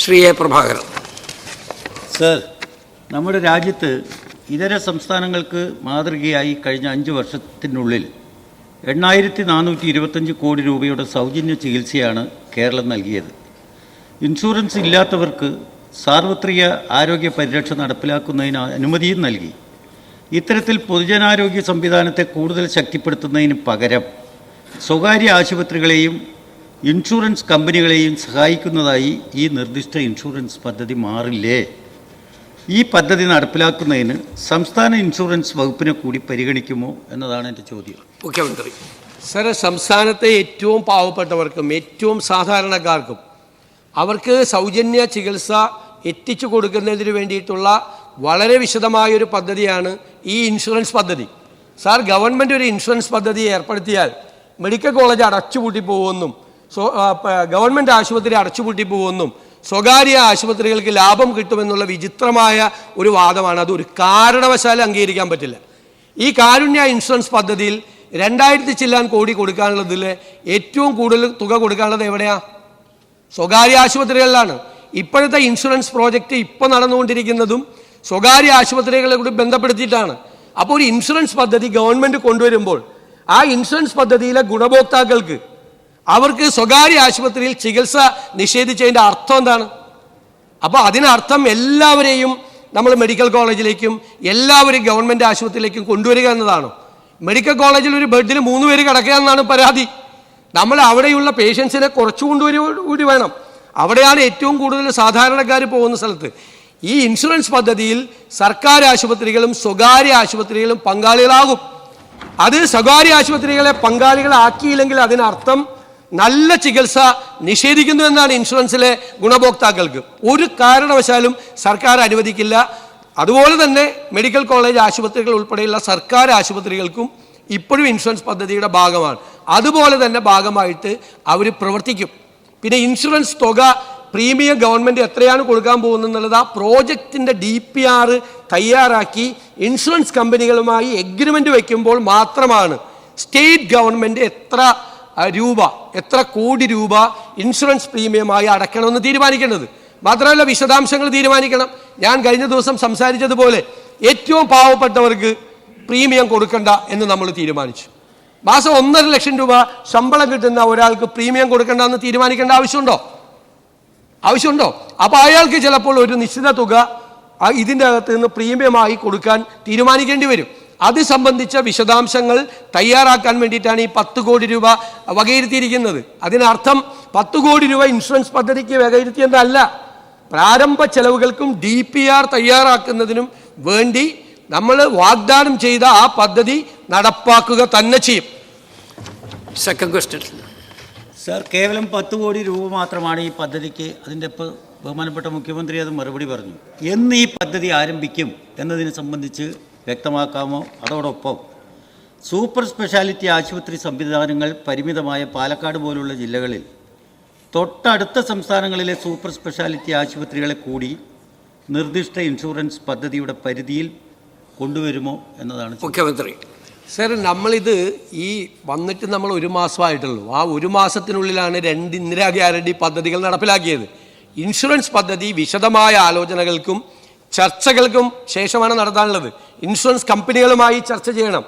Shri A. Prabhakaran. Sir, നമ്മുടെ രാജ്യത്ത് ഇതര സംസ്ഥാനങ്ങൾക്ക് മാതൃകയായി കഴിഞ്ഞ 5 വർഷത്തിനുള്ളിൽ 8425 കോടി രൂപയുടെ സൗജന്യ ചികിത്സയാണ് കേരളം നൽകിയത്. ഇൻഷുറൻസ് ഇല്ലാത്തവർക്ക് സാർവത്രിക ആരോഗ്യ പരിരക്ഷ നടപ്പിലാക്കുന്നതിന് അനുമതിയും നൽകി. ഇത്തരത്തിൽ പൊതുജനാരോഗ്യ സംവിധാനത്തെ കൂടുതൽ ശക്തിപ്പെടുത്തുന്നതിന് പകരം സ്വകാര്യ ആശുപത്രികളെയും ഇൻഷുറൻസ് കമ്പനികളെയും സഹായിക്കുന്നതായി ഈ നിർദ്ദിഷ്ട ഇൻഷുറൻസ് പദ്ധതി മാറില്ലേ? ഈ പദ്ധതി നടപ്പിലാക്കുന്നതിന് സംസ്ഥാന ഇൻഷുറൻസ് വകുപ്പിനെ കൂടി പരിഗണിക്കുമോ എന്നതാണ് എൻ്റെ ചോദ്യം. മുഖ്യമന്ത്രി. സർ, സംസ്ഥാനത്തെ ഏറ്റവും പാവപ്പെട്ടവർക്കും ഏറ്റവും സാധാരണക്കാർക്കും അവർക്ക് സൗജന്യ ചികിത്സ എത്തിച്ചു കൊടുക്കുന്നതിന് വേണ്ടിയിട്ടുള്ള വളരെ വിശദമായൊരു പദ്ധതിയാണ് ഈ ഇൻഷുറൻസ് പദ്ധതി. സാർ, ഗവൺമെൻറ് ഒരു ഇൻഷുറൻസ് പദ്ധതി ഏർപ്പെടുത്തിയാൽ മെഡിക്കൽ കോളേജ് അടച്ചുപൂട്ടി പോകുമെന്നും ഗവൺമെൻറ് ആശുപത്രി അടച്ചുപൂട്ടി പോകുമെന്നും സ്വകാര്യ ആശുപത്രികൾക്ക് ലാഭം കിട്ടുമെന്നുള്ള വിചിത്രമായ ഒരു വാദമാണ്. അതൊരു കാരണവശാലും അംഗീകരിക്കാൻ പറ്റില്ല. ഈ കാരുണ്യ ഇൻഷുറൻസ് പദ്ധതിയിൽ 2000 ചില്ലാൻ കോടി കൊടുക്കാനുള്ളതിൽ ഏറ്റവും കൂടുതൽ തുക കൊടുക്കാനുള്ളത് എവിടെയാണ്? സ്വകാര്യ ആശുപത്രികളിലാണ്. ഇപ്പോഴത്തെ ഇൻഷുറൻസ് പ്രോജക്റ്റ് ഇപ്പോൾ നടന്നുകൊണ്ടിരിക്കുന്നതും സ്വകാര്യ ആശുപത്രികളെ കൂടി ബന്ധപ്പെടുത്തിയിട്ടാണ്. അപ്പോൾ ഒരു ഇൻഷുറൻസ് പദ്ധതി ഗവൺമെൻറ് കൊണ്ടുവരുമ്പോൾ ആ ഇൻഷുറൻസ് പദ്ധതിയിലെ ഗുണഭോക്താക്കൾക്ക് അവർക്ക് സ്വകാര്യ ആശുപത്രിയിൽ ചികിത്സ നിഷേധിച്ചതിൻ്റെ അർത്ഥം എന്താണ്? അപ്പോൾ അതിനർത്ഥം എല്ലാവരെയും നമ്മൾ മെഡിക്കൽ കോളേജിലേക്കും എല്ലാവരും ഗവൺമെൻറ് ആശുപത്രിയിലേക്കും കൊണ്ടുവരിക എന്നതാണോ? മെഡിക്കൽ കോളേജിൽ ഒരു ബെഡിൽ 3 പേര് കിടക്കുക എന്നാണ് പരാതി. നമ്മൾ അവിടെയുള്ള പേഷ്യൻസിനെ കുറച്ചു കൊണ്ടുവരുകൂടി വേണം. അവിടെയാണ് ഏറ്റവും കൂടുതൽ സാധാരണക്കാർ പോകുന്ന സ്ഥലത്ത്. ഈ ഇൻഷുറൻസ് പദ്ധതിയിൽ സർക്കാർ ആശുപത്രികളും സ്വകാര്യ ആശുപത്രികളും പങ്കാളികളാകും. അത് സ്വകാര്യ ആശുപത്രികളെ പങ്കാളികളാക്കിയില്ലെങ്കിൽ അതിനർത്ഥം നല്ല ചികിത്സ നിഷേധിക്കുന്നു എന്നാണ് ഇൻഷുറൻസിലെ ഗുണഭോക്താക്കൾക്ക്. ഒരു കാരണവശാലും സർക്കാർ അനുവദിക്കില്ല. അതുപോലെ തന്നെ മെഡിക്കൽ കോളേജ് ആശുപത്രികൾ ഉൾപ്പെടെയുള്ള സർക്കാർ ആശുപത്രികൾക്കും ഇപ്പോഴും ഇൻഷുറൻസ് പദ്ധതിയുടെ ഭാഗമാണ്. അതുപോലെ തന്നെ ഭാഗമായിട്ട് അവർ പ്രവർത്തിക്കും. പിന്നെ ഇൻഷുറൻസ് തുക പ്രീമിയം ഗവൺമെൻറ് എത്രയാണ് കൊടുക്കാൻ പോകുന്നത് ആ പ്രോജക്റ്റിൻ്റെ DPR തയ്യാറാക്കി ഇൻഷുറൻസ് കമ്പനികളുമായി എഗ്രിമെൻ്റ് വയ്ക്കുമ്പോൾ മാത്രമാണ് സ്റ്റേറ്റ് ഗവൺമെൻറ് എത്ര കോടി രൂപ ഇൻഷുറൻസ് പ്രീമിയമായി അടയ്ക്കണമെന്ന് തീരുമാനിക്കേണ്ടത്. മാത്രമല്ല വിശദാംശങ്ങൾ തീരുമാനിക്കണം. ഞാൻ കഴിഞ്ഞ ദിവസം സംസാരിച്ചതുപോലെ ഏറ്റവും പാവപ്പെട്ടവർക്ക് പ്രീമിയം കൊടുക്കണ്ട എന്ന് നമ്മൾ തീരുമാനിച്ചു. മാസം 1.5 ലക്ഷം രൂപ ശമ്പളം കിട്ടുന്ന ഒരാൾക്ക് പ്രീമിയം കൊടുക്കണ്ടെന്ന് തീരുമാനിക്കേണ്ട ആവശ്യമുണ്ടോ? അപ്പോൾ അയാൾക്ക് ചിലപ്പോൾ ഒരു നിശ്ചിത തുക ഇതിൻ്റെ അകത്ത് നിന്ന് പ്രീമിയമായി കൊടുക്കാൻ തീരുമാനിക്കേണ്ടി വരും. അത് സംബന്ധിച്ച വിശദാംശങ്ങൾ തയ്യാറാക്കാൻ വേണ്ടിയിട്ടാണ് ഈ 10 കോടി രൂപ വകയിരുത്തിയിരിക്കുന്നത്. അതിനർത്ഥം 10 കോടി രൂപ ഇൻഷുറൻസ് പദ്ധതിക്ക് വകയിരുത്തിയതല്ല, പ്രാരംഭ ചെലവുകൾക്കും DPR തയ്യാറാക്കുന്നതിനും വേണ്ടി നമ്മൾ വാഗ്ദാനം ചെയ്ത ആ പദ്ധതി നടപ്പാക്കുക തന്നെ ചെയ്യും. Second question. സർ, കേവലം 10 കോടി രൂപ മാത്രമാണ് ഈ പദ്ധതിക്ക്. അതിൻ്റെ ഇപ്പോൾ ബഹുമാനപ്പെട്ട മുഖ്യമന്ത്രി അത് മറുപടി പറഞ്ഞു. എന്ന് ഈ പദ്ധതി ആരംഭിക്കും എന്നതിനെ സംബന്ധിച്ച് വ്യക്തമാക്കാമോ? അതോടൊപ്പം സൂപ്പർ സ്പെഷ്യാലിറ്റി ആശുപത്രി സംവിധാനങ്ങൾ പരിമിതമായ പാലക്കാട് പോലുള്ള ജില്ലകളിൽ തൊട്ടടുത്ത സംസ്ഥാനങ്ങളിലെ സൂപ്പർ സ്പെഷ്യാലിറ്റി ആശുപത്രികളെ കൂടി നിർദ്ദിഷ്ട ഇൻഷുറൻസ് പദ്ധതിയുടെ പരിധിയിൽ കൊണ്ടുവരുമോ എന്നതാണ് മുഖ്യമന്ത്രി. സർ, നമ്മളിത് വന്നിട്ട് നമ്മൾ 1 മാസമായിട്ടുള്ളൂ. ആ 1 മാസത്തിനുള്ളിലാണ് 2 ഇന്ദിരാ ഗ്യാരണ്ടി പദ്ധതികൾ നടപ്പിലാക്കിയത്. ഇൻഷുറൻസ് പദ്ധതി വിശദമായ ആലോചനകൾക്കും ചർച്ചകൾക്കും ശേഷമാണ് നടത്താനുള്ളത്. ഇൻഷുറൻസ് കമ്പനികളുമായി ചർച്ച ചെയ്യണം.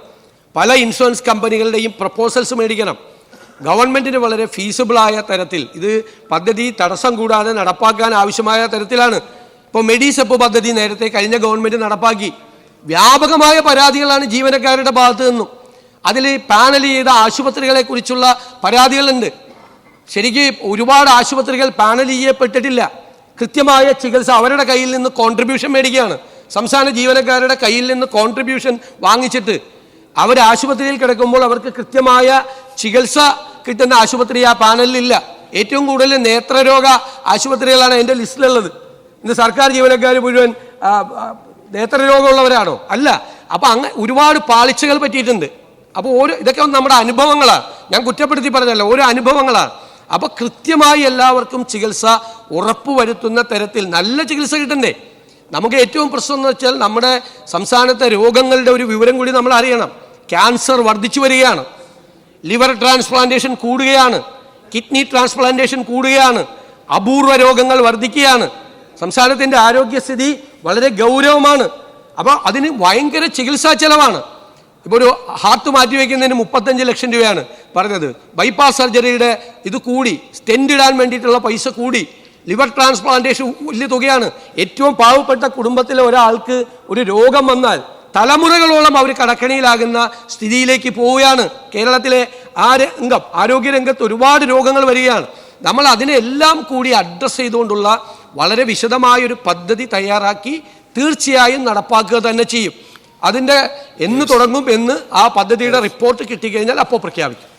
പല ഇൻഷുറൻസ് കമ്പനികളുടെയും പ്രപ്പോസൽസ് മേടിക്കണം. ഗവൺമെൻറ്റിന് വളരെ ഫീസിബിളായ തരത്തിൽ ഇത് പദ്ധതി തടസ്സം കൂടാതെ നടപ്പാക്കാൻ ആവശ്യമായ തരത്തിലാണ്. ഇപ്പോൾ മെഡിസെപ്പ് പദ്ധതി നേരത്തെ കഴിഞ്ഞ ഗവൺമെൻറ് നടപ്പാക്കി. വ്യാപകമായ പരാതികളാണ് ജീവനക്കാരുടെ ഭാഗത്തു നിന്നും. അതിൽ പാനൽ ചെയ്ത ആശുപത്രികളെ കുറിച്ചുള്ള പരാതികളുണ്ട്. ശരിക്കും ഒരുപാട് ആശുപത്രികൾ പാനൽ ചെയ്യപ്പെട്ടിട്ടില്ല. കൃത്യമായ ചികിത്സ അവരുടെ കയ്യിൽ നിന്ന് കോൺട്രിബ്യൂഷൻ മേടിക്കുകയാണ്. സംസ്ഥാന ജീവനക്കാരുടെ കയ്യിൽ നിന്ന് കോൺട്രിബ്യൂഷൻ വാങ്ങിച്ചിട്ട് അവർ ആശുപത്രിയിൽ കിടക്കുമ്പോൾ അവർക്ക് കൃത്യമായ ചികിത്സ കിട്ടുന്ന ആശുപത്രി ആ പാനലിലില്ല. ഏറ്റവും കൂടുതൽ നേത്രരോഗ ആശുപത്രികളാണ് എൻ്റെ ലിസ്റ്റിലുള്ളത്. ഇന്ന് സർക്കാർ ജീവനക്കാർ മുഴുവൻ നേത്രരോഗമുള്ളവരാണോ? അല്ല. അപ്പോൾ അങ്ങനെ ഒരുപാട് പാളിച്ചകൾ പറ്റിയിട്ടുണ്ട്. അപ്പോൾ ഇതൊക്കെ നമ്മുടെ അനുഭവങ്ങളാണ്. ഞാൻ കുറ്റപ്പെടുത്തി പറഞ്ഞല്ല, ഓരോ അനുഭവങ്ങളാണ്. അപ്പോൾ കൃത്യമായി എല്ലാവർക്കും ചികിത്സ ഉറപ്പുവരുത്തുന്ന തരത്തിൽ നല്ല ചികിത്സ കിട്ടണ്ടേ? നമുക്ക് ഏറ്റവും പ്രശ്നം എന്ന് വെച്ചാൽ നമ്മുടെ സംസ്ഥാനത്തെ രോഗങ്ങളുടെ ഒരു വിവരം കൂടി നമ്മൾ അറിയണം. ക്യാൻസർ വർദ്ധിച്ചു വരികയാണ്, ലിവർ ട്രാൻസ്പ്ലാന്റേഷൻ കൂടുകയാണ്, കിഡ്നി ട്രാൻസ്പ്ലാന്റേഷൻ കൂടുകയാണ്, അപൂർവ രോഗങ്ങൾ വർദ്ധിക്കുകയാണ്. സംസ്ഥാനത്തിൻ്റെ ആരോഗ്യസ്ഥിതി വളരെ ഗൗരവമാണ്. അപ്പോൾ അതിന് ഭയങ്കര ചികിത്സാ ചെലവാണ്. ഇപ്പോൾ ഒരു ഹാർട്ട് മാറ്റിവെക്കുന്നതിന് 35 ലക്ഷം രൂപയാണ് പറഞ്ഞത്. ബൈപ്പാസ് സർജറിയുടെ ഇത് കൂടി, സ്റ്റെൻഡ് ഇടാൻ വേണ്ടിയിട്ടുള്ള പൈസ കൂടി, ലിവർ ട്രാൻസ്പ്ലാന്റേഷൻ വലിയ തുകയാണ്. ഏറ്റവും പാവപ്പെട്ട കുടുംബത്തിലെ ഒരാൾക്ക് ഒരു രോഗം വന്നാൽ തലമുറകളോളം അവർ കടക്കണിയിലാകുന്ന സ്ഥിതിയിലേക്ക് പോവുകയാണ്. കേരളത്തിലെ ആരോഗ്യരംഗത്ത് ഒരുപാട് രോഗങ്ങൾ വരികയാണ്. നമ്മൾ അതിനെല്ലാം കൂടി അഡ്രസ്സ് ചെയ്തുകൊണ്ടുള്ള വളരെ വിശദമായൊരു പദ്ധതി തയ്യാറാക്കി തീർച്ചയായും നടപ്പാക്കുക തന്നെ ചെയ്യും. അതിൻ്റെ എന്ന് തുടങ്ങും എന്ന് ആ പദ്ധതിയുടെ റിപ്പോർട്ട് കിട്ടിക്കഴിഞ്ഞാൽ അപ്പോൾ പ്രഖ്യാപിക്കും.